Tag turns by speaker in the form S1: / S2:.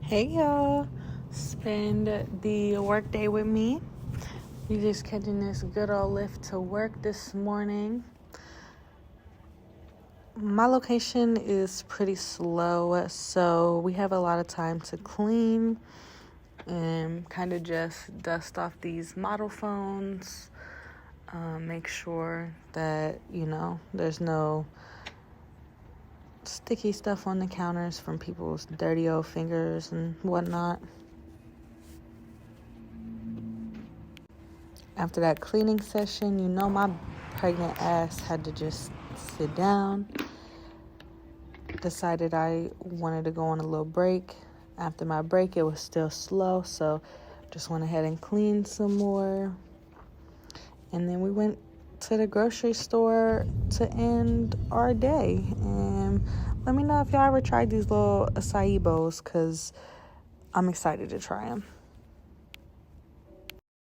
S1: Hey y'all, spend the work day with me. We just catching this good old lift to work this morning. My location is pretty slow, so we have a lot of time to clean and kind of just dust off these model phones. Make sure that, there's no sticky stuff on the counters from people's dirty old fingers and whatnot. After that cleaning session, my pregnant ass had to just sit down. Decided I wanted to go on a little break. After my break, it was still slow, so just went ahead and cleaned some more. And then we went to the grocery store to end our day. And let me know if y'all ever tried these little acai bowls, because I'm excited to try them.